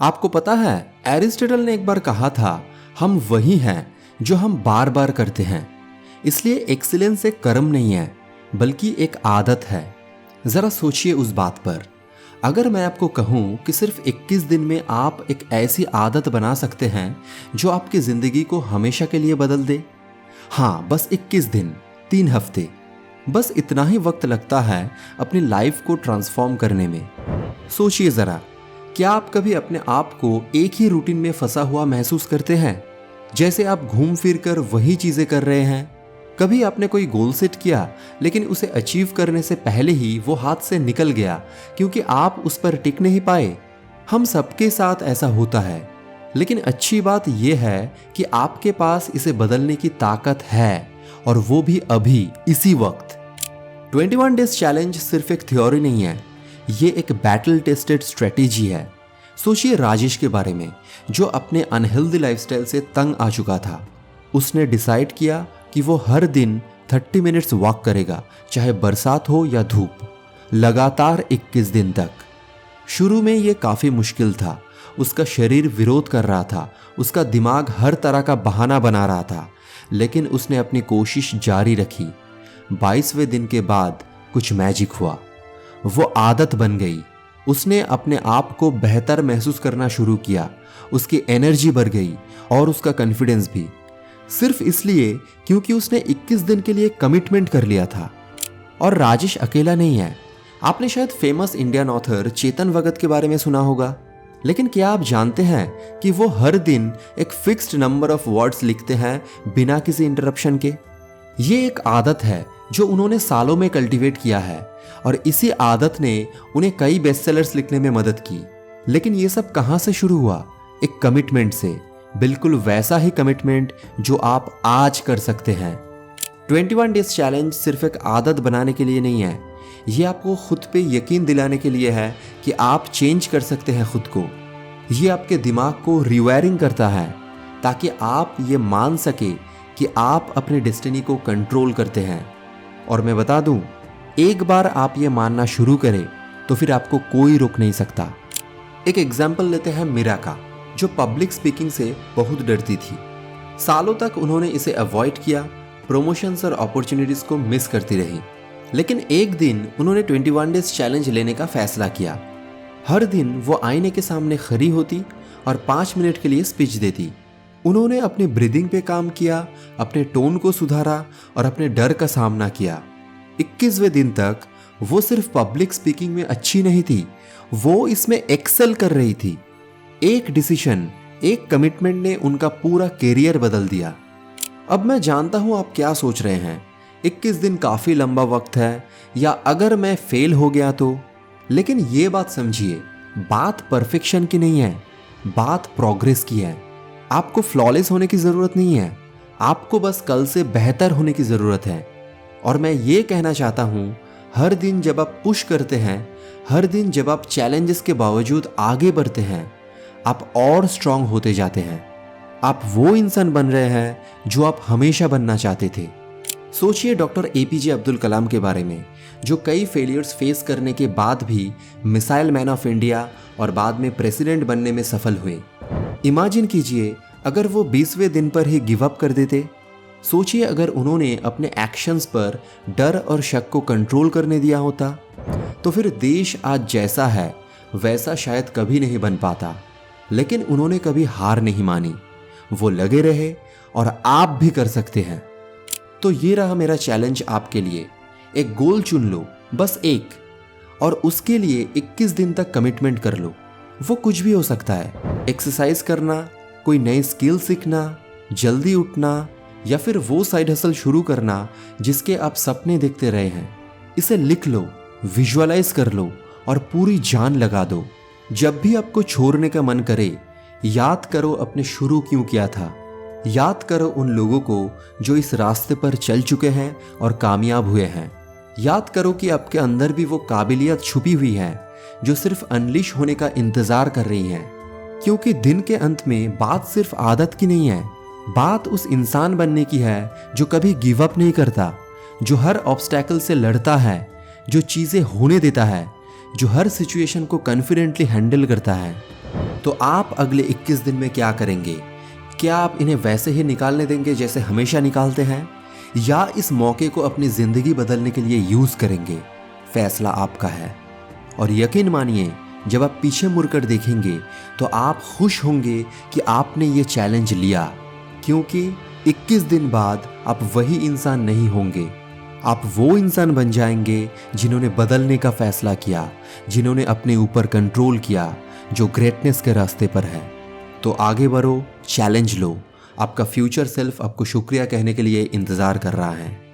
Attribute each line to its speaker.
Speaker 1: आपको पता है, एरिस्टोटल ने एक बार कहा था, हम वही हैं जो हम बार बार करते हैं। इसलिए एक्सीलेंस एक कर्म नहीं है, बल्कि एक आदत है। जरा सोचिए उस बात पर। अगर मैं आपको कहूं कि सिर्फ 21 दिन में आप एक ऐसी आदत बना सकते हैं जो आपकी जिंदगी को हमेशा के लिए बदल दे। हाँ, बस 21 दिन, 3 हफ्ते, बस इतना ही वक्त लगता है अपनी लाइफ को ट्रांसफॉर्म करने में। सोचिए जरा, क्या आप कभी अपने आप को एक ही रूटीन में फंसा हुआ महसूस करते हैं, जैसे आप घूम फिर कर वही चीजें कर रहे हैं? कभी आपने कोई गोल सेट किया, लेकिन उसे अचीव करने से पहले ही वो हाथ से निकल गया क्योंकि आप उस पर टिक नहीं पाए? हम सबके साथ ऐसा होता है, लेकिन अच्छी बात यह है कि आपके पास इसे बदलने की ताकत है, और वो भी अभी, इसी वक्त। 21 डेज चैलेंज सिर्फ एक थ्योरी नहीं है, ये एक बैटल टेस्टेड स्ट्रेटेजी है। सोचिए राजेश के बारे में, जो अपने अनहेल्दी लाइफस्टाइल से तंग आ चुका था। उसने डिसाइड किया कि वो हर दिन 30 मिनट्स वॉक करेगा, चाहे बरसात हो या धूप, लगातार 21 दिन तक। शुरू में ये काफ़ी मुश्किल था। उसका शरीर विरोध कर रहा था, उसका दिमाग हर तरह का बहाना बना रहा था, लेकिन उसने अपनी कोशिश जारी रखी। 22वें दिन के बाद कुछ मैजिक हुआ। वो आदत बन गई। उसने अपने आप को बेहतर महसूस करना शुरू किया। उसकी एनर्जी बढ़ गई और उसका कॉन्फिडेंस भी, सिर्फ इसलिए क्योंकि उसने 21 दिन के लिए कमिटमेंट कर लिया था। और राजेश अकेला नहीं है। आपने शायद famous Indian author Chetan Bhagat के बारे में सुना होगा, लेकिन क्या आप जानते हैं कि वो हर दिन एक फिक्स्ड नंबर ऑफ वर्ड्स लिखते हैं बिना किसी इंटरप्शन के? ये एक आदत है जो उन्होंने सालों में कल्टीवेट किया है, और इसी आदत ने उन्हें कई बेस्टसेलर्स लिखने में मदद की। लेकिन ये सब कहां से शुरू हुआ? एक कमिटमेंट से, बिल्कुल वैसा ही कमिटमेंट जो आप आज कर सकते हैं। 21 डेज चैलेंज सिर्फ एक आदत बनाने के लिए नहीं है, ये आपको खुद पे यकीन दिलाने के लिए है कि आप चेंज कर सकते हैं खुद को। ये आपके दिमाग को रिवायरिंग करता है ताकि आप ये मान सके कि आप अपने डेस्टिनी को कंट्रोल करते हैं। और मैं बता दूं, एक बार आप ये मानना शुरू करें तो फिर आपको कोई रोक नहीं सकता। एक एग्जाम्पल लेते हैं मीरा का, जो पब्लिक स्पीकिंग से बहुत डरती थी। सालों तक उन्होंने इसे अवॉइड किया, प्रमोशंस और अपॉर्चुनिटीज को मिस करती रही। लेकिन एक दिन उन्होंने 21 डेज चैलेंज लेने का फैसला किया। हर दिन वो आईने के सामने खड़ी होती और 5 मिनट के लिए स्पीच देती। उन्होंने अपने ब्रीदिंग पे काम किया, अपने टोन को सुधारा और अपने डर का सामना किया। 21वें दिन तक वो सिर्फ पब्लिक स्पीकिंग में अच्छी नहीं थी, वो इसमें एक्सेल कर रही थी। एक डिसीजन, एक कमिटमेंट ने उनका पूरा कैरियर बदल दिया। अब मैं जानता हूं आप क्या सोच रहे हैं, 21 दिन काफी लंबा वक्त है, या अगर मैं फेल हो गया तो? लेकिन ये बात समझिए, बात परफेक्शन की नहीं है, बात प्रोग्रेस की है। आपको फ्लॉलेस होने की जरूरत नहीं है, आपको बस कल से बेहतर होने की जरूरत है। और मैं ये कहना चाहता हूं, हर दिन जब आप पुश करते हैं, हर दिन जब आप चैलेंजेस के बावजूद आगे बढ़ते हैं, आप और स्ट्रांग होते जाते हैं। आप वो इंसान बन रहे हैं जो आप हमेशा बनना चाहते थे। सोचिए डॉक्टर एपीजे अब्दुल कलाम के बारे में, जो कई फेलियर्स फेस करने के बाद भी मिसाइल मैन ऑफ इंडिया और बाद में प्रेसिडेंट बनने में सफल हुए। इमेजिन कीजिए अगर वो 20वें दिन पर ही गिव अप कर देते। सोचिए अगर उन्होंने अपने एक्शंस पर डर और शक को कंट्रोल करने दिया होता, तो फिर देश आज जैसा है वैसा शायद कभी नहीं बन पाता। लेकिन उन्होंने कभी हार नहीं मानी, वो लगे रहे, और आप भी कर सकते हैं। तो ये रहा मेरा चैलेंज आपके लिए। एक गोल चुन लो, बस एक, और उसके लिए 21 दिन तक कमिटमेंट कर लो। वो कुछ भी हो सकता है, एक्सरसाइज करना, कोई नई स्किल सीखना, जल्दी उठना, या फिर वो साइड हसल शुरू करना जिसके आप सपने देखते रहे हैं। इसे लिख लो, विजुअलाइज कर लो और पूरी जान लगा दो। जब भी आपको छोड़ने का मन करे, याद करो अपने शुरू क्यों किया था। याद करो उन लोगों को जो इस रास्ते पर चल चुके हैं और कामयाब हुए हैं। याद करो कि आपके अंदर भी वो काबिलियत छुपी हुई है जो सिर्फ अनलिश होने का इंतजार कर रही है। क्योंकि दिन के अंत में बात सिर्फ आदत की नहीं है, बात उस इंसान बनने की है जो कभी गिव अप नहीं करता, जो हर ऑब्स्टैकल से लड़ता है, जो चीजें होने देता है, जो हर सिचुएशन को कॉन्फिडेंटली हैंडल करता है। तो आप अगले 21 दिन में क्या करेंगे? क्या आप इन्हें वैसे ही निकालने देंगे जैसे हमेशा निकालते हैं, या इस मौके को अपनी ज़िंदगी बदलने के लिए यूज़ करेंगे? फैसला आपका है। और यकीन मानिए, जब आप पीछे मुड़कर देखेंगे तो आप खुश होंगे कि आपने ये चैलेंज लिया, क्योंकि 21 दिन बाद आप वही इंसान नहीं होंगे। आप वो इंसान बन जाएंगे जिन्होंने बदलने का फैसला किया, जिन्होंने अपने ऊपर कंट्रोल किया, जो ग्रेटनेस के रास्ते पर है। तो आगे बढ़ो, चैलेंज लो। आपका फ्यूचर सेल्फ आपको शुक्रिया कहने के लिए इंतज़ार कर रहा है।